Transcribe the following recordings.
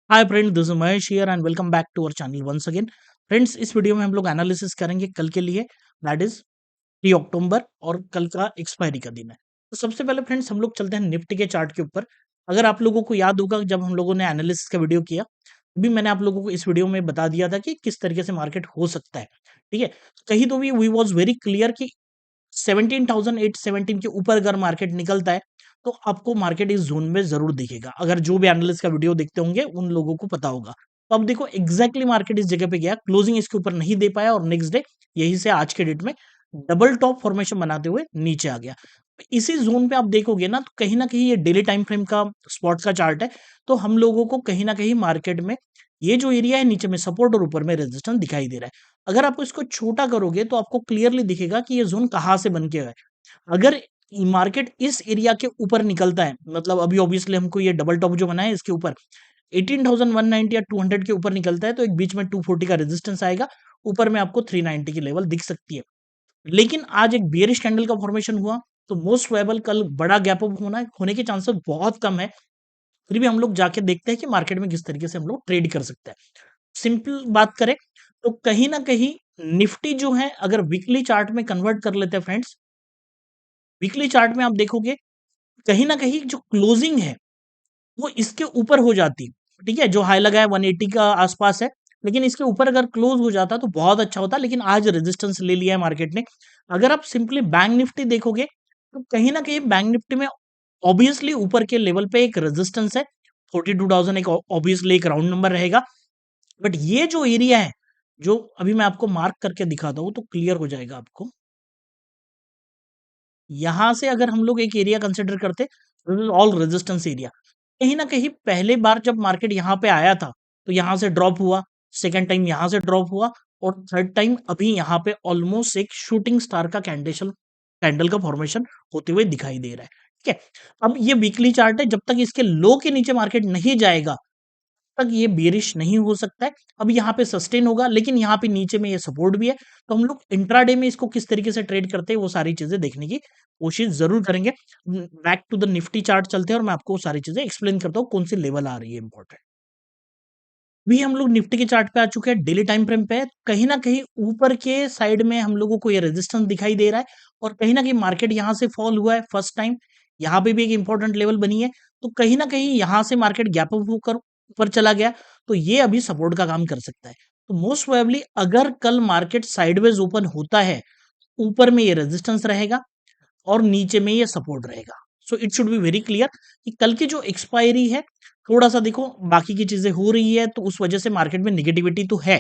Hi friend, this is Mahesh here and welcome back to our channel once again. Friends, इस video में हम लोग analysis करेंगे कल के लिए, दैट इज 3 अक्टूबर, और कल का एक्सपायरी का दिन है। तो सबसे पहले फ्रेंड्स हम लोग चलते हैं निफ्टी के चार्ट के ऊपर। अगर आप लोगों को याद होगा, जब हम लोगों ने एनालिसिस का वीडियो किया, अभी मैंने आप लोगों को इस वीडियो में बता दिया था कि किस तरीके से मार्केट हो सकता है। ठीक है, कहीं तो भी वी वाज वेरी क्लियर कि 17,817 के ऊपर अगर मार्केट निकलता है तो आपको मार्केट इस जोन में जरूर दिखेगा। अगर जो भी एनालिस्ट का वीडियो देखते होंगे उन लोगों को पता होगा। तो अब देखो एग्जैक्टली मार्केट इस जगह पे गया, क्लोजिंग इसके ऊपर नहीं दे पाया और नेक्स्ट डे यही से आज के डेट में डबल टॉप फॉर्मेशन बनाते हुए नीचे आ गया। इसी जोन पे आप देखोगे ना, तो कहीं ना कहीं ये डेली टाइम फ्रेम का स्पॉट का चार्ट है। तो हम लोगों को कहीं ना कहीं मार्केट में ये जो एरिया है, नीचे में सपोर्ट और ऊपर में रेजिस्टेंस दिखाई दे रहा है। अगर आप इसको छोटा करोगे तो आपको क्लियरली दिखेगा कि ये जोन कहाँ से बन के है। अगर मार्केट इस एरिया के ऊपर निकलता है, मतलब अभी ऑब्वियसली हमको ये डबल टॉप जो बना है इसके ऊपर 18,190 या 200 के ऊपर निकलता है, तो एक बीच में 240 का रेजिस्टेंस आएगा। ऊपर में आपको 390 की लेवल दिख सकती है। लेकिन आज एक बियरिश कैंडल का फॉर्मेशन हुआ, तो मोस्ट प्रोबेबल कल बड़ा गैप अप होने के चांसेस बहुत कम है। फिर भी हम लोग जाके देखते हैं कि मार्केट में किस तरीके से हम लोग ट्रेड कर सकते हैं। सिंपल बात करें तो कहीं ना कहीं निफ्टी जो है, अगर वीकली चार्ट में कन्वर्ट कर लेते हैं फ्रेंड्स, वीकली चार्ट में आप देखोगे कहीं ना कहीं जो क्लोजिंग है वो इसके ऊपर हो जाती। ठीक है, जो हाई लगा है 180 का आसपास है, लेकिन इसके ऊपर अगर क्लोज हो जाता तो बहुत अच्छा होता, लेकिन आज रेजिस्टेंस ले लिया है मार्केट ने। अगर आप सिंपली बैंक निफ्टी देखोगे तो कहीं ना कहीं बैंक निफ्टी में ऑब्वियसली ऊपर के लेवल पे एक रेजिस्टेंस है। 42,000 एक ऑब्वियसली एक राउंड नंबर रहेगा। बट ये जो एरिया है, जो अभी मैं आपको मार्क करके दिखाता हूं तो क्लियर हो जाएगा आपको। यहां से अगर हम लोग एक एरिया कंसिडर करते, ऑल रेजिस्टेंस एरिया, कहीं ना कहीं पहले बार जब मार्केट यहाँ पे आया था तो यहां से ड्रॉप हुआ, सेकंड टाइम यहां से ड्रॉप हुआ, और थर्ड टाइम अभी यहाँ पे ऑलमोस्ट एक शूटिंग स्टार का कैंडल का फॉर्मेशन होते हुए दिखाई दे रहा है। ठीक है, अब ये वीकली चार्ट है, जब तक इसके लो के नीचे मार्केट नहीं जाएगा तक ये बेरिश नहीं हो सकता है। अब यहाँ पे सस्टेन होगा, लेकिन यहाँ पे नीचे में ये सपोर्ट भी है। तो हम लोग इंट्राडे में इसको किस तरीके से ट्रेड करते हैं वो सारी चीजें देखने की कोशिश जरूर करेंगे। Back to the Nifty chart चलते हैं और मैं आपको वो सारी चीजें एक्सप्लेन करता हूँ कौन सी लेवल आ रही है इंपॉर्टेंट। भी हम लोग निफ्टी के चार्ट पे आ चुके हैं, डेली टाइम फ्रेम पे है। कहीं ना कहीं ऊपर के साइड में हम लोगों को ये रेजिस्टेंस दिखाई दे रहा है, और कहीं ना कहीं मार्केट यहाँ से फॉल हुआ है फर्स्ट टाइम। यहाँ पे भी एक इंपॉर्टेंट लेवल बनी है, तो कहीं ना कहीं यहाँ से मार्केट गैप अप होकर ऊपर चला गया, तो ये अभी सपोर्ट का काम कर सकता है। तो मोस्ट प्रोबेबली अगर कल मार्केट साइडवेज ओपन होता है, ऊपर में ये रेजिस्टेंस रहेगा और नीचे में ये सपोर्ट रहेगा। So it should be very clear कि कल की जो एक्सपायरी है, थोड़ा सा देखो बाकी की चीजें हो रही है तो उस वजह से मार्केट में निगेटिविटी तो है।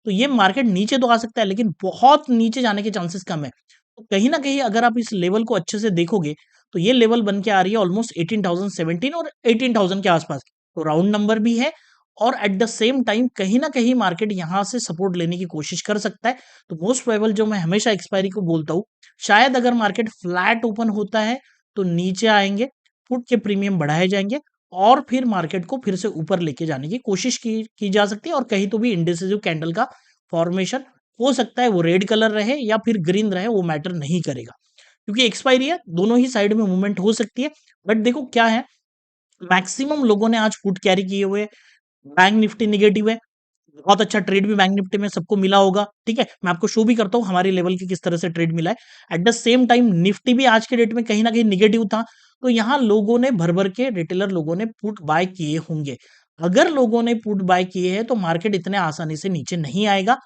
तो ये मार्केट नीचे तो आ सकता है, लेकिन बहुत नीचे जाने के चांसेस कम है। तो कहीं ना कहीं अगर आप इस लेवल को अच्छे से देखोगे, तो ये लेवल बन के आ रही है ऑलमोस्ट 18,017 और 18,000 के आसपास। तो राउंड नंबर भी है, और एट द सेम टाइम कहीं ना कहीं मार्केट यहां से सपोर्ट लेने की कोशिश कर सकता है। तो मोस्ट प्रोबेबल जो मैं हमेशा एक्सपायरी को बोलता हूँ, शायद अगर मार्केट फ्लैट ओपन होता है तो नीचे आएंगे, पुट के प्रीमियम बढ़ाए जाएंगे, और फिर मार्केट को फिर से ऊपर लेके जाने की कोशिश की जा सकती है। और कहीं तो भी इंडिसिजिव कैंडल का फॉर्मेशन हो सकता है, वो रेड कलर रहे या फिर ग्रीन रहे, वो मैटर नहीं करेगा, क्योंकि एक्सपायरी है, दोनों ही साइड में मूवमेंट हो सकती है। बट देखो क्या है, मैक्सिमम लोगों ने आज पुट कैरी किए हुए। बैंक निफ्टी निगेटिव है, बहुत अच्छा ट्रेड भी बैंक निफ्टी में सबको मिला होगा। ठीक है, मैं आपको शो भी करता हूँ हमारी लेवल की किस तरह से ट्रेड मिला है। Eight the same time Nifty भी आज के डेट में कहीं ना कहीं निगेटिव था, तो यहाँ लोगों ने भर भर के, रिटेलर लोगों ने पुट बाय किए होंगे। अगर लोगों ने पुट बाय किए हैं तो मार्केट इतने आसानी से नीचे नहीं आएगा।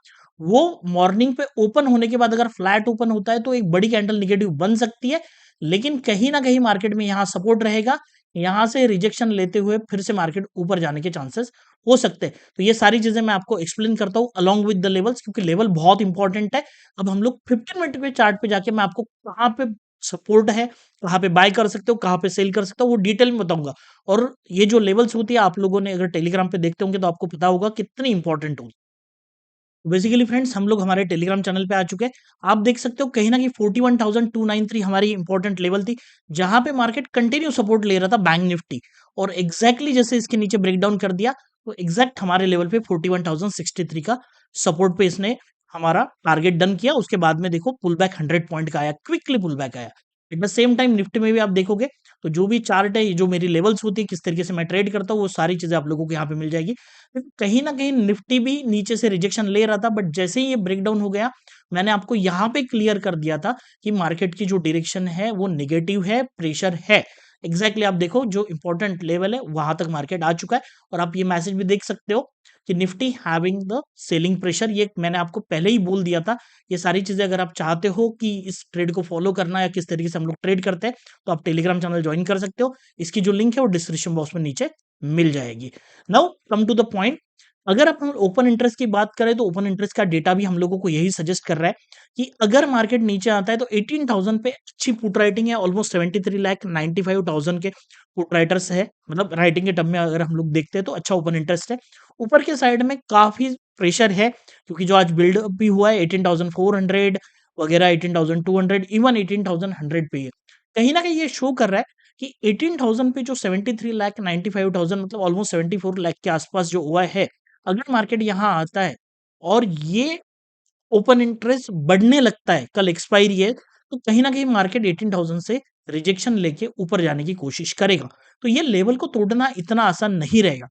वो मॉर्निंग पे ओपन होने के बाद अगर फ्लैट ओपन होता है तो एक बड़ी कैंडल निगेटिव बन सकती है, लेकिन कहीं ना कहीं मार्केट में यहाँ सपोर्ट रहेगा। यहाँ से रिजेक्शन लेते हुए फिर से मार्केट ऊपर जाने के चांसेस हो सकते हैं। तो ये सारी चीजें मैं आपको एक्सप्लेन करता हूँ अलॉन्ग विद द लेवल्स, क्योंकि लेवल बहुत इंपॉर्टेंट है। अब हम लोग 15 मिनट के चार्ट पे जाके मैं आपको कहाँ पे सपोर्ट है, कहाँ पे बाय कर सकते हो, कहाँ पे सेल कर सकते हो, वो डिटेल में बताऊंगा। और ये जो लेवल्स होती है, आप लोगों ने अगर टेलीग्राम पे देखते होंगे तो आपको पता होगा कितनी इंपॉर्टेंट होगी। बेसिकली फ्रेंड्स, हम लोग हमारे टेलीग्राम चैनल पे आ चुके हैं। आप देख सकते हो कहीं ना कहीं 41,293 हमारी इंपॉर्टेंट लेवल थी, जहां पे मार्केट कंटिन्यू सपोर्ट ले रहा था बैंक निफ्टी। और एग्जैक्टली जैसे इसके नीचे ब्रेकडाउन कर दिया, तो एग्जैक्ट हमारे लेवल पे 41,063 का सपोर्ट पे इसने हमारा टारगेट डन किया। उसके बाद में देखो पुल बैक 100 पॉइंट का आया, क्विकली पुल बैक आया। Eight the same time Nifty में भी आप देखोगे तो जो भी चार्ट है, जो मेरी लेवल्स होती है, किस तरीके से मैं ट्रेड करता हूँ, वो सारी चीज़ें आप लोगों को यहाँ पे मिल जाएगी। कहीं न कहीं निफ्टी भी नीचे से रिजेक्शन ले रहा था, बट जैसे ही ये ब्रेकडाउन हो गया, मैंने आपको यहाँ पे क्लियर कर दिया था कि मार्केट की जो डायरेक्शन है वो नेगेटिव है, प्रेशर है। एग्जैक्टली आप देखो जो इंपॉर्टेंट लेवल है वहां तक मार्केट आ चुका है, और आप ये मैसेज भी देख सकते हो कि Nifty having the selling pressure, ये मैंने आपको पहले ही बोल दिया था। ये सारी चीजें अगर आप चाहते हो कि इस ट्रेड को फॉलो करना या किस तरीके से हम लोग ट्रेड करते हैं, तो आप टेलीग्राम चैनल ज्वाइन कर सकते हो। इसकी जो लिंक है वो डिस्क्रिप्शन बॉक्स में नीचे मिल जाएगी। Now come to the point, अगर हम ओपन इंटरेस्ट की बात करें तो ओपन इंटरेस्ट का डेटा भी हम लोगों को यही सजेस्ट कर रहा है कि अगर मार्केट नीचे आता है तो 18,000 पे अच्छी पुट राइटिंग है। ऑलमोस्ट 73,95,000 के पुट राइटर्स है, मतलब राइटिंग के टर्म में अगर हम लोग देखते हैं तो अच्छा ओपन इंटरेस्ट है। ऊपर के साइड में काफी प्रेशर है, क्योंकि जो आज बिल्डअप भी हुआ है 18,400 वगैरह, 18,200, इवन 18,100 पे है। कहीं ना कहीं ये शो कर रहा है कि 18,000 पे जो 73,95,000, मतलब ऑलमोस्ट 74 लाख के आसपास जो हुआ है, अगर मार्केट यहाँ आता है और ये ओपन इंटरेस्ट बढ़ने लगता है, कल एक्सपायरी है, तो कहीं ना कहीं मार्केट 18,000 से रिजेक्शन लेके ऊपर जाने की कोशिश करेगा। तो ये लेवल को तोड़ना इतना आसान नहीं रहेगा।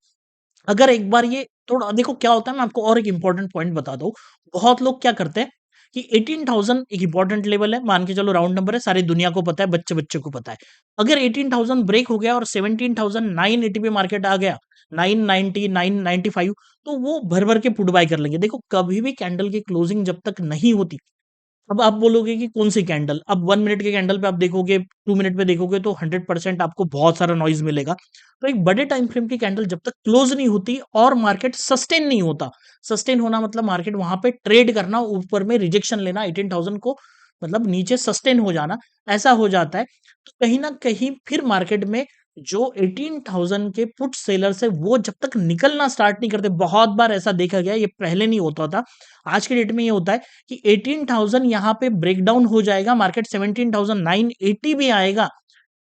अगर एक बार ये थोड़ा देखो क्या होता है, मैं आपको और एक इंपॉर्टेंट पॉइंट बता दूं। बहुत लोग क्या करते हैं कि 18,000 एक इंपॉर्टेंट लेवल है, मान के चलो राउंड नंबर है, सारी दुनिया को पता है, बच्चे बच्चे को पता है। अगर 18,000 ब्रेक हो गया और 17,980 पे मार्केट आ गया, 990 995, तो वो भर भर के पुट बाय कर लेंगे। देखो कभी भी कैंडल की क्लोजिंग जब तक नहीं होती, अब आप बोलोगे कि कौन सी कैंडल, अब 1 मिनट के कैंडल पे आप देखोगे, 2 मिनट पे देखोगे तो 100% आपको बहुत सारा नॉइज मिलेगा। तो एक बड़े टाइम फ्रेम की कैंडल जब तक क्लोज नहीं होती और मार्केट सस्टेन नहीं होता, सस्टेन होना मतलब मार्केट वहां पे ट्रेड करना, ऊपर में रिजेक्शन लेना, 18,000 को मतलब नीचे सस्टेन हो जाना, ऐसा हो जाता है। तो कहीं ना कहीं फिर मार्केट में जो 18,000 के पुट सेलर्स है वो जब तक निकलना स्टार्ट नहीं करते, बहुत बार ऐसा देखा गया, ये पहले नहीं होता था, आज के डेट में ये होता है कि 18,000 यहाँ पे ब्रेकडाउन हो जाएगा, मार्केट 17,980 भी आएगा,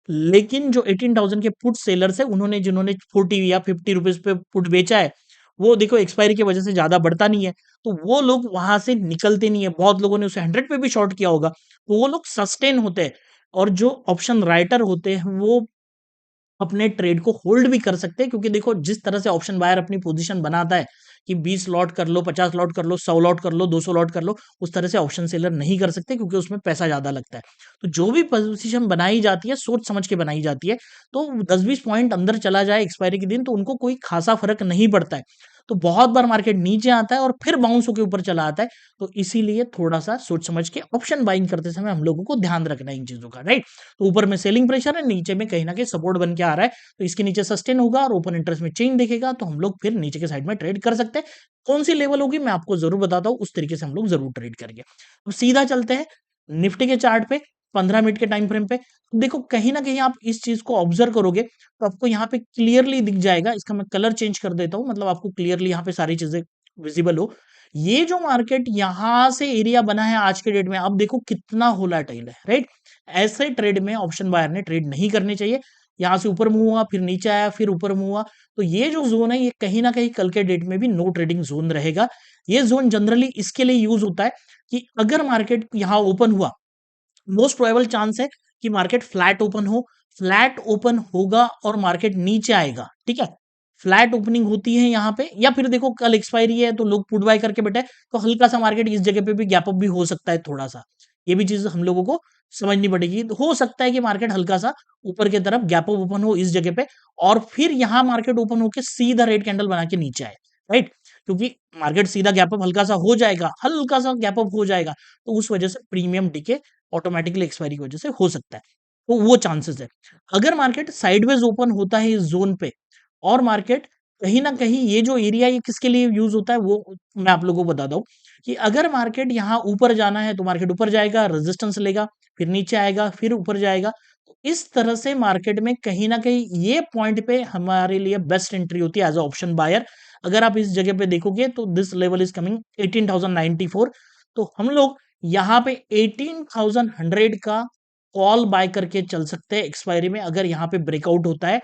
लेकिन जो 18,000 के पुट सेलर्स है, उन्होंने जिन्होंने 40 या 50 रुपीज पे पुट बेचा है, वो देखो एक्सपायरी की वजह से ज्यादा बढ़ता नहीं है, तो वो लोग वहां से निकलते नहीं है। बहुत लोगों ने उसे 100 पे भी शॉर्ट किया होगा, तो वो लोग सस्टेन होते हैं। और जो ऑप्शन राइटर होते हैं वो अपने ट्रेड को होल्ड भी कर सकते हैं, क्योंकि देखो जिस तरह से ऑप्शन बायर अपनी पोजीशन बनाता है कि 20 लॉट कर लो, 50 लॉट कर लो, 100 लॉट कर लो, 200 लॉट कर लो, उस तरह से ऑप्शन सेलर नहीं कर सकते, क्योंकि उसमें पैसा ज्यादा लगता है। तो जो भी पोजीशन बनाई जाती है सोच समझ के बनाई जाती है, तो 10-20 पॉइंट अंदर चला जाए एक्सपायरी के दिन तो उनको कोई खासा फर्क नहीं पड़ता है। तो बहुत बार मार्केट नीचे आता है और फिर बाउंस होकर ऊपर चला आता है, तो इसीलिए थोड़ा सा सोच समझ के ऑप्शन बाइंग करते समय हम लोगों को ध्यान रखना है इन चीजों का, राइट। तो ऊपर में सेलिंग प्रेशर है, नीचे में कहीं ना कहीं सपोर्ट बन के आ रहा है, तो इसके नीचे सस्टेन होगा और ओपन इंटरेस्ट में चेंज दिखेगा, तो हम लोग फिर नीचे के साइड में ट्रेड कर सकते हैं। कौन सी लेवल होगी मैं आपको जरूर बताता हूँ, उस तरीके से हम लोग जरूर ट्रेड करेंगे। अब सीधा चलते हैं निफ्टी के चार्ट पे, 15 मिनट के टाइम फ्रेम पे। देखो कहीं ना कहीं आप इस चीज को ऑब्जर्व करोगे तो आपको यहाँ पे क्लियरली दिख जाएगा। इसका मैं कलर चेंज कर देता हूँ, मतलब आपको क्लियरली यहाँ पे सारी चीजें विजिबल हो। ये जो मार्केट यहाँ से एरिया बना है आज के डेट में, अब देखो कितना होलाटाइल है, राइट। ऐसे ट्रेड में ऑप्शन बायर ने ट्रेड नहीं करनी चाहिए। यहाँ से ऊपर मूव हुआ, फिर नीचे आया, फिर ऊपर मूव हुआ, तो ये जो जोन है ये कहीं ना कहीं कल के डेट में भी नो ट्रेडिंग जोन रहेगा। ये जोन जनरली इसके लिए यूज होता है कि अगर मार्केट यहाँ ओपन हुआ, मोस्ट प्रोबेबल चांस है कि मार्केट फ्लैट ओपन हो, फ्लैट ओपन होगा और मार्केट नीचे आएगा, ठीक है। फ्लैट ओपनिंग होती है यहाँ पे, या फिर देखो कल एक्सपायरी है तो लोग पुट बाय करके बैठे, तो हल्का सा मार्केट इस जगह पे भी गैप अप भी हो सकता है थोड़ा सा। ये भी चीज हम लोगों को समझनी पड़ेगी। तो हो सकता है कि मार्केट हल्का सा ऊपर की तरफ गैप अप ओपन हो इस जगह पे, और फिर यहाँ मार्केट ओपन होकर सीधा रेड कैंडल बना के नीचे आए, राइट। क्योंकि मार्केट सीधा गैप अप हल्का सा हो जाएगा, हल्का सा गैप अप हो जाएगा, तो उस वजह से प्रीमियम डिके ऑटोमेटिकली एक्सपायरी की वजह से हो सकता है, तो वो चांसेस है। अगर मार्केट साइडवेज ओपन होता है इस जोन पे, और मार्केट कहीं ना कहीं ये जो एरिया ये किसके लिए यूज होता है वो मैं आप लोगों को बताता हूँ, कि अगर मार्केट यहाँ ऊपर जाना है तो मार्केट ऊपर जाएगा, रेजिस्टेंस लेगा, फिर नीचे आएगा, फिर ऊपर जाएगा। तो इस तरह से मार्केट में कहीं ना कहीं ये पॉइंट पे हमारे लिए बेस्ट एंट्री होती है एज ऑप्शन बायर। अगर आप इस जगह पे देखोगे तो दिस लेवल इज कमिंग 18,094, तो हम लोग यहाँ पे 18,100 का कॉल बाय करके चल सकते हैं एक्सपायरी में, अगर यहाँ पे ब्रेकआउट होता है।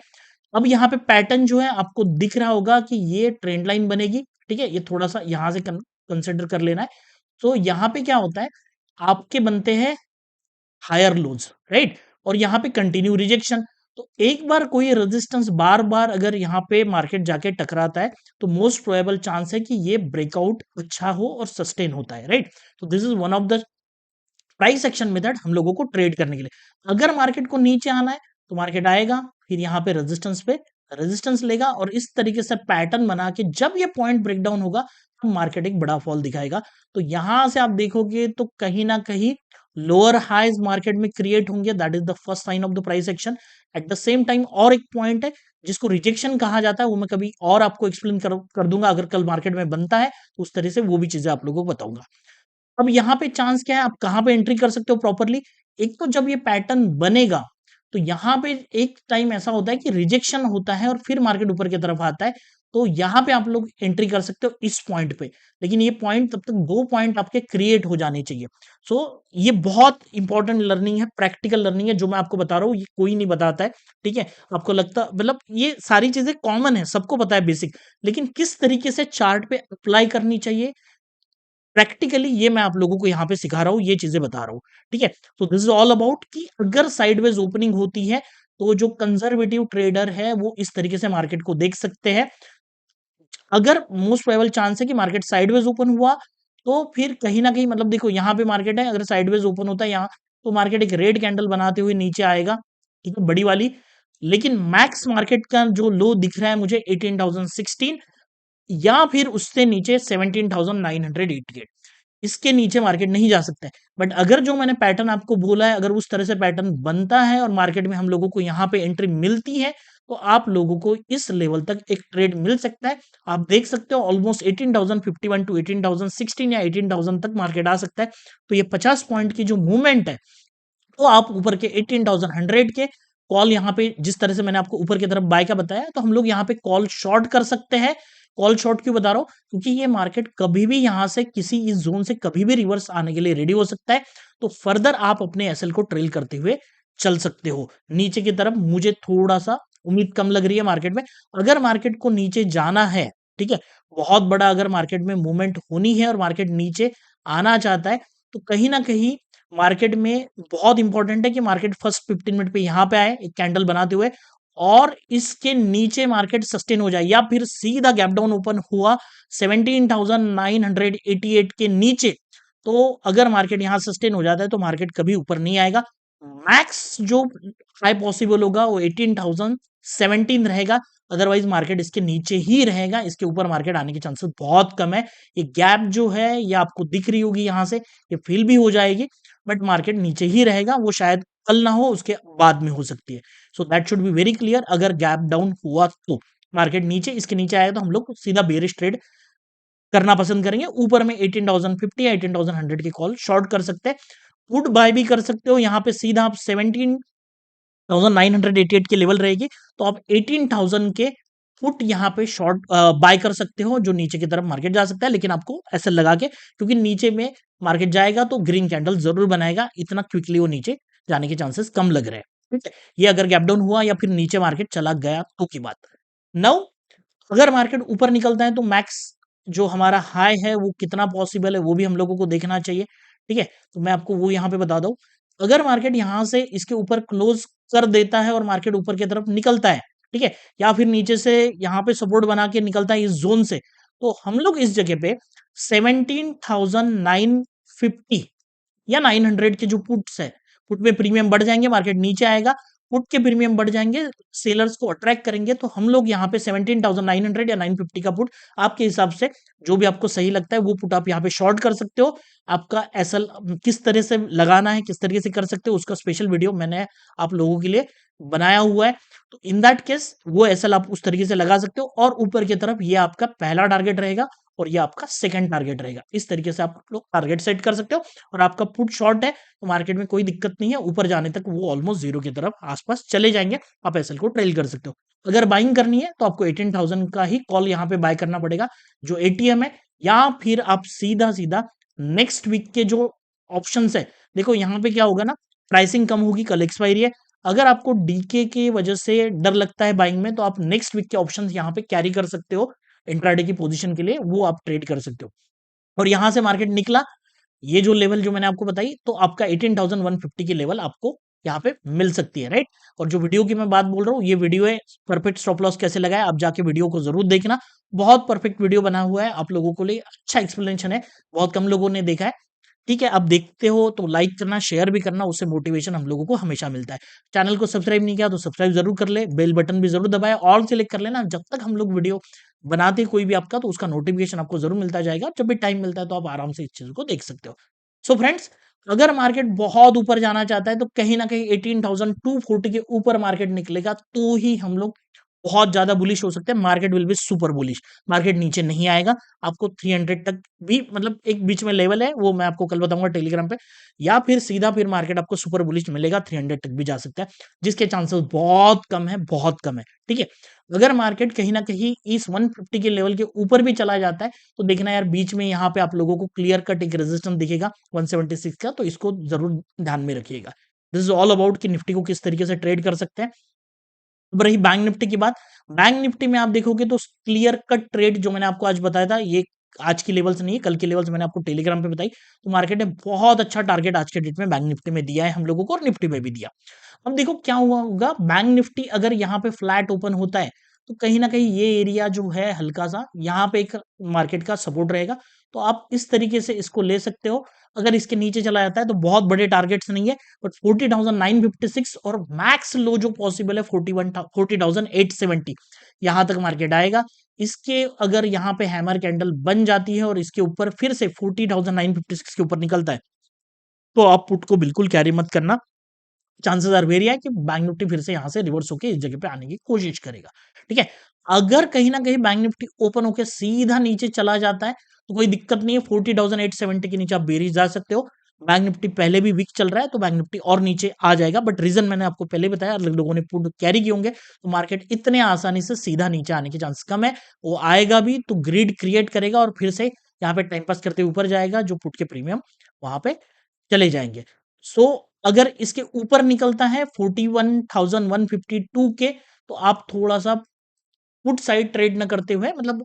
अब यहाँ पे पैटर्न जो है आपको दिख रहा होगा कि ये ट्रेंड लाइन बनेगी, ठीक है। ये थोड़ा सा यहाँ से कंसिडर कर लेना है। तो यहाँ पे क्या होता है, आपके बनते हैं हायर लोज, राइट, और यहाँ पे कंटिन्यू रिजेक्शन। तो एक बार कोई रेजिस्टेंस बार-बार अगर यहाँ पे मार्केट जाके टकराता है, तो मोस्ट प्रोबेबल चांस है कि ये ब्रेकआउट अच्छा हो और सस्टेन होता है, राइट? तो this is one of the price action method हम लोगों को ट्रेड करने के लिए। अगर मार्केट को नीचे आना है, तो मार्केट आएगा, फिर यहाँ पे रेजिस्टेंस लेगा और इस तरीके से पैटर्न बना के जब ये पॉइंट ब्रेकडाउन होगा, तो मार्केट एक बड़ा फॉल दिखाएगा। तो यहाँ से आप देखोगे तो कहीं न कहीं लोअर हाइज़ मार्केट में क्रिएट होंगे, that is the first sign of the price action. At the same time और एक पॉइंट है, जिसको रिजेक्शन कहा जाता है, वो मैं कभी और आपको एक्सप्लेन कर दूँगा अगर कल मार्केट में बनता है, तो उस तरह से वो भी चीज़ें आप लोगों को बताऊँगा। अब यहाँ पे चांस क्या है, आप कहाँ पे एंट्री कर सकते हो प्रॉपर्ली? एक तो जब ये पैटर्न बनेगा, तो यहाँ पे एक टाइम ऐसा होता है कि रिजेक्शन होता है और फिर मार्केट ऊपर की तरफ आता है, तो यहाँ पे आप लोग एंट्री कर सकते हो इस पॉइंट पे। लेकिन ये पॉइंट तब तक 2 पॉइंट आपके क्रिएट हो जाने चाहिए। सो ये बहुत इंपॉर्टेंट लर्निंग है, प्रैक्टिकल लर्निंग है जो मैं आपको बता रहा हूँ, ये कोई नहीं बताता है, ठीक है? आपको लगता मतलब ये सारी चीज़ें कॉमन है, सबको पता है बेसिक, लेकिन किस तरीके से चार्ट पे अप्लाई करनी चाहिए प्रैक्टिकली ये मैं आप लोगों को यहाँ पे सिखा रहा हूँ, ये चीज़ें बता रहा हूँ, ठीक है? तो दिस इज़ ऑल अबाउट कि अगर साइडवेज ओपनिंग होती है, तो जो कंज़र्वेटिव ट्रेडर है, वो इस तरीके से मार्केट को देख सकते हैं। अगर मोस्ट प्रोबेबल चांस है कि मार्केट साइडवेज ओपन हुआ, तो फिर कहीं न कहीं मतलब देखो यहाँ पे मार्केट है, अगर साइडवेज ओपन होता है यहाँ, तो मार्केट एक रेड कैंडल बनाते हुए नीचे आएगा, ठीक है? बड़ी वाली। लेकिन मैक्स मार्केट का जो लो दिख रहा है मुझे 18,016 या फिर उससे नीचे 17,988 इसके नीचे मार्केट नहीं जा सकता है। बट अगर जो मैंने पैटर्न आपको बोला है, अगर उस तरह से पैटर्न बनता है और मार्केट में हम लोगों को यहाँ पे एंट्री मिलती है, तो आप लोगों को इस लेवल तक एक ट्रेड मिल सकता है। आप देख सकते हो ऑलमोस्ट 18,051 टू 18,016 या 18,000 तक मार्केट आ सकता है। तो ये 50 पॉइंट की जो मूवमेंट है, तो आप ऊपर के 18,100 के कॉल यहाँ पे जिस तरह से मैंने आपको ऊपर की तरफ बाय का बताया, तो हम लोग यहाँ पे कॉल शॉर्ट कर सकते हैं। कॉल शॉर्ट क्यों बता रहा हूँ? क्योंकि ये मार्केट कभी भी यहाँ से किसी इस ज़ोन से कभी भी रिवर्स आने के लिए रेडी हो सकता है। तो फर्दर आप अपने एसएल को ट्रेल करते हुए चल सकते हो। नीचे की तरफ मुझे थोड़ा-सा उम्मीद कम लग रही है मार्केट में। अगर मार्केट को नीचे जाना है, ठीक है? बहुत बड़ा अगर मार्केट में मूवमेंट होनी है और मार्केट नीचे आना चाहता है, तो कहीं न कहीं मार्केट में बहुत इंपॉर्टेंट है कि मार्केट फर्स्ट 15 मिनट पे यहाँ पे आए एक कैंडल बनाते हुए और इसके नीचे मार्केट सस्टेन हो जाए या फिर सीधा गैप डाउन ओपन हुआ 17,988 के नीचे तो अगर मार्केट यहाँ सस्टेन हो जाता है तो मार्केट कभी ऊपर नहीं आएगा मैक्स जो हाई पॉसिबल होगा वो 18,017 रहेगा अदरवाइज मार्केट इसके नीचे ही रहेगा इसके ऊपर मार्केट आने के चांसेस बहुत कम है ये गैप जो है ये आपको दिख रही होगी यहाँ से ये फिल भी हो जाएगी बट मार्केट नीचे ही रहेगा वो शायद कल ना हो उसके बाद में हो सकती है so that should be very clear अगर गैप डाउन हुआ तो मार्केट नीचे इसके नीचे आएगा तो हम लोग सीधा बेरिश ट्रेड करना पसंद करेंगे ऊपर में 18,050 या 18,100 की कॉल शॉर्ट कर सकते हैं पुट बाय भी कर सकते हो यहाँ पे सीधा आप 17,988 की लेवल रहेगी तो आप 18,000 के फुट यहाँ पे शॉर्ट बाय कर सकते हो जो नीचे की तरफ मार्केट जा सकता है लेकिन आपको ऐसे लगा के क्योंकि नीचे में मार्केट जाएगा तो ग्रीन कैंडल जरूर बनाएगा इतना क्विकली वो नीचे जाने के चांसेस कम लग रहे हैं ठीक है ये अगर गैप डाउन हुआ या फिर नीचे मार्केट चला गया तो की बात नाउ अगर मार्केट ऊपर निकलता है तो मैक्स जो हमारा हाई है वो कितना पॉसिबल है वो भी हम लोगों को देखना चाहिए ठीक है तो मैं आपको वो यहाँ पे बता दूं अगर मार्केट यहाँ से इसके ऊपर क्लोज कर देता है और मार्केट ऊपर की तरफ निकलता है ठीक है या फिर नीचे से यहाँ पे सपोर्ट बना के निकलता है इस जोन से तो हम लोग इस जगह पे 17,950 या 900 के जो पुट्स है पुट में प्रीमियम बढ़ जाएंगे मार्केट नीचे आएगा पुट के प्रीमियम बढ़ जाएंगे सेलर्स को अट्रैक्ट करेंगे तो हम लोग यहाँ पे 17,900 या 950 का पुट आपके हिसाब से जो भी आपको सही लगता है वो पुट आप यहाँ पे शॉर्ट कर सकते हो आपका एसएल किस तरह से लगाना है किस तरीके से कर सकते हो उसका स्पेशल वीडियो मैंने आप लोगों के लिए बनाया हुआ है तो इन दैट केस वो एसएल आप उस तरीके से लगा सकते हो और ऊपर की तरफ ये आपका पहला टारगेट रहेगा और ये आपका सेकंड टारगेट रहेगा इस तरीके से आप लोग टारगेट सेट कर सकते हो और आपका पुट शॉर्ट है तो मार्केट में कोई दिक्कत नहीं है ऊपर जाने तक वो ऑलमोस्ट जीरो की तरफ आसपास चले जाएंगे आप एसएल को ट्रेल कर सकते हो अगर बाइंग करनी है तो आपको 18,000 का ही कॉल यहाँ पे बाय करना पड़ेगा जो एटीएम है या फिर आप सीधा सीधा नेक्स्ट वीक के जो ऑप्शन है देखो यहाँ पे क्या होगा ना प्राइसिंग कम होगी कल एक्सपायरी है अगर आपको डीके की वजह से डर लगता है बाइंग में तो आप नेक्स्ट वीक के ऑप्शंस यहाँ पे कैरी कर सकते हो इंट्राडे की पोजीशन के लिए वो आप ट्रेड कर सकते हो और यहां से मार्केट निकला ये जो लेवल जो मैंने आपको बताई तो आपका 18,150 की लेवल आपको यहाँ पे मिल सकती है, राइट। और जो वीडियो की मैं बात बोल रहा हूँ, ये वीडियो है परफेक्ट स्टॉप लॉस कैसे लगाए, आप जाके वीडियो को जरूर देखना। बहुत परफेक्ट वीडियो बना हुआ है आप लोगों को लिए, अच्छा एक्सप्लेनेशन है, बहुत कम लोगों ने देखा है। ठीक है, आप देखते हो तो लाइक करना, शेयर भी करना, उससे मोटिवेशन हम लोगों को हमेशा मिलता है। चैनल को सब्सक्राइब नहीं किया तो सब्सक्राइब जरूर कर ले, बेल बटन भी जरूर दबाए, ऑल सेलेक्ट कर लेना। जब तक हम लोग वीडियो बनाते हैं कोई भी आपका, तो उसका नोटिफिकेशन आपको जरूर मिलता जाएगा। जब भी टाइम मिलता है तो आप आराम से इस चीज को देख सकते हो। सो फ्रेंड्स, अगर मार्केट बहुत ऊपर जाना चाहता है तो कहीं ना कहीं 18,240 के ऊपर मार्केट निकलेगा तो ही हम लोग बहुत ज्यादा बुलिश हो सकते हैं। Market will be super bullish, market नीचे नहीं आएगा। आपको 300 तक भी, मतलब एक बीच में लेवल है, वो मैं आपको कल बताऊंगा टेलीग्राम पे। या फिर सीधा फिर मार्केट आपको सुपर बुलिश मिलेगा, 300 तक भी जा सकता है, जिसके चांसेस बहुत कम है, बहुत कम है। ठीक है, अगर मार्केट कहीं ना कहीं इस 150 के लेवल के ऊपर भी चला जाता है तो देखना यार, बीच में यहाँ पे आप लोगों को क्लियर कट एक रेजिस्टेंस दिखेगा 176 का, तो इसको जरूर ध्यान में रखिएगा। दिस इज ऑल अबाउट कि निफ्टी को किस तरीके से ट्रेड कर सकते हैं। अब रही बैंक निफ्टी की बात, बैंक निफ्टी में आप देखोगे तो क्लियर कट ट्रेड जो मैंने आपको आज बताया था, ये आज की लेवल्स नहीं है, कल की लेवल्स मैंने आपको टेलीग्राम पे बताई। तो मार्केट ने बहुत अच्छा टारगेट आज के डेट में बैंक निफ्टी में दिया है हम लोगों को, और निफ्टी में भी दिया। अब देखो क्या हुआ होगा, बैंक निफ्टी अगर यहाँ पे फ्लैट ओपन होता है तो कहीं ना कहीं ये एरिया जो है हल्का सा यहाँ पे एक मार्केट का सपोर्ट रहेगा। तो आप इस तरीके से इसको ले सकते हो। अगर इसके नीचे चला जाता है तो बहुत बड़े टारगेट्स नहीं है, बट 40,956 और मैक्स लो जो पॉसिबल है 40,870, यहां तक मार्केट आएगा। इसके अगर यहाँ पे हैमर कैंडल बन जाती है और इसके ऊपर फिर से 40,956 के ऊपर निकलता है, तो आप पुट को बिल्कुल कैरी मत करना। चांसेस आर वेरी है कि बैंक निफ्टी फिर से यहां से रिवर्स होकर इस जगह पे आने की कोशिश करेगा। ठीक है, अगर कहीं ना कहीं बैंक निफ्टी ओपन होकर सीधा नीचे चला जाता है तो कोई दिक्कत नहीं है, 40,870 के नीचे आप बेरीज जा सकते हो। बैंक निफ्टी पहले भी वीक चल रहा है तो बैंक निफ्टी और नीचे आ जाएगा, बट रीजन मैंने आपको पहले बताया, अगर लोगों ने पुट कैरी किए होंगे तो मार्केट इतने आसानी से सीधा नीचे आने के चांस कम है। वो आएगा भी तो ग्रिड क्रिएट करेगा और फिर से यहाँ पे टाइम पास करते ऊपर जाएगा, जो पुट के प्रीमियम वहां पे चले जाएंगे। सो अगर इसके ऊपर निकलता है 41,152 के, तो आप थोड़ा सा पुट साइड ट्रेड न करते हुए, मतलब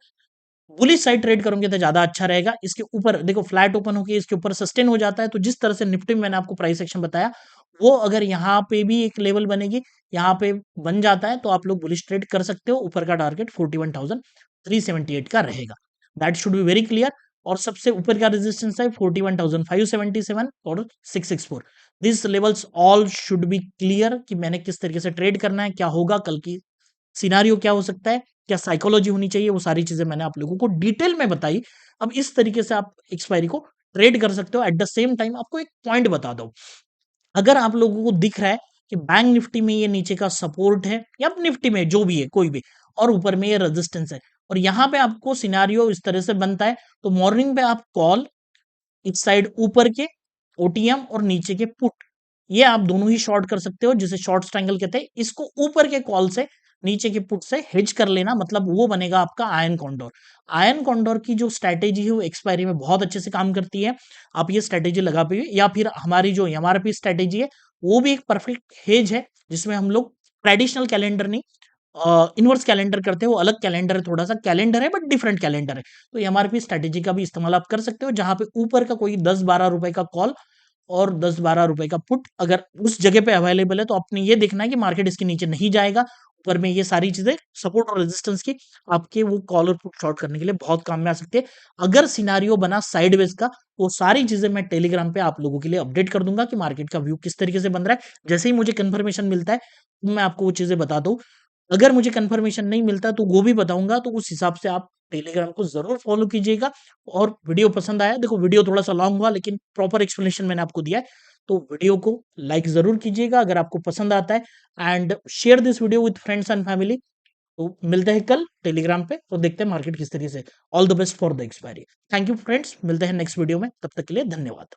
बुलिश साइड ट्रेड करोगे तो ज्यादा अच्छा रहेगा। इसके ऊपर देखो फ्लैट ओपन होकर इसके ऊपर सस्टेन हो जाता है, तो जिस तरह से निफ्टी में मैंने आपको प्राइस एक्शन बताया, वो अगर यहाँ पे भी एक लेवल बनेगी, यहाँ पे बन जाता है, तो आप लोग बुलिश ट्रेड कर सकते हो। ऊपर का टारगेट 41,378 का रहेगा, that should be very clear. और सबसे ऊपर का रेजिस्टेंस है 41,577 और 664। This levels all should be clear कि मैंने किस तरीके से ट्रेड करना है, क्या होगा कल की सिनारियो, क्या हो सकता है, क्या साइकोलॉजी होनी चाहिए, वो सारी चीजें मैंने आप लोगों को डिटेल में बताई। अब इस तरीके से आप एक्सपायरी को ट्रेड कर सकते हो। एट द सेम टाइम आपको एक पॉइंट बता दो, अगर आप लोगों को दिख रहा है कि बैंक निफ्टी में ये नीचे का सपोर्ट है, या निफ्टी में जो भी है कोई भी, और ऊपर में ये रेजिस्टेंस है, और यहां पे आपको सिनारियो इस तरह से बनता है, तो मॉर्निंग पे आप कॉल इस साइड ऊपर के ओटीएम और नीचे के पुट, ये आप दोनों ही शॉर्ट कर सकते हो, जिसे शॉर्ट स्ट्रैंगल कहते हैं। इसको ऊपर के कॉल से नीचे के पुट से हेज कर लेना, मतलब वो बनेगा आपका आयन कॉन्डोर। आयन कॉन्डोर की जो स्ट्रैटेजी है वो एक्सपायरी में बहुत अच्छे से काम करती है। आप ये स्ट्रैटेजी लगा पाइए, या फिर हमारी जो एमआरपी स्ट्रैटेजी है वो भी एक परफेक्ट हेज है, जिसमें हम लोग ट्रेडिशनल कैलेंडर नहीं, इनवर्स कैलेंडर करते हैं। वो अलग कैलेंडर है, थोड़ा सा कैलेंडर है बट डिफरेंट कैलेंडर है। तो एमआरपी स्ट्रैटेजी का भी इस्तेमाल आप कर सकते हो, जहां पे ऊपर का कोई 10-12 रुपए का कॉल और 10-12 रुपए का पुट अगर उस जगह पे अवेलेबल है, तो आपने ये देखना है कि मार्केट इसके नीचे नहीं जाएगा। ऊपर में ये सारी चीजें सपोर्ट और रेजिस्टेंस की आपके वो कॉल और पुट शॉर्ट करने के लिए बहुत काम में आ सकती है। अगर सिनारियो बना साइडवेज का, तो सारी चीजें मैं टेलीग्राम पे आप लोगों के लिए अपडेट कर दूंगा कि मार्केट का व्यू किस तरीके से बन रहा है। जैसे ही मुझे कंफर्मेशन मिलता है मैं आपको वो चीजें बता दूं। अगर मुझे कंफर्मेशन नहीं मिलता तो वो भी बताऊंगा, तो उस हिसाब से आप टेलीग्राम को जरूर फॉलो कीजिएगा। और वीडियो पसंद आया, देखो वीडियो थोड़ा सा लॉन्ग हुआ लेकिन प्रॉपर एक्सप्लेनेशन मैंने आपको दिया है, तो वीडियो को लाइक जरूर कीजिएगा अगर आपको पसंद आता है, and share this video with friends and family. तो मिलते हैं कल टेलीग्राम पे, तो देखते हैं मार्केट किस तरीके से। All the best for the expiry. Thank you friends, मिलते हैं नेक्स्ट वीडियो में, तब तक के लिए धन्यवाद।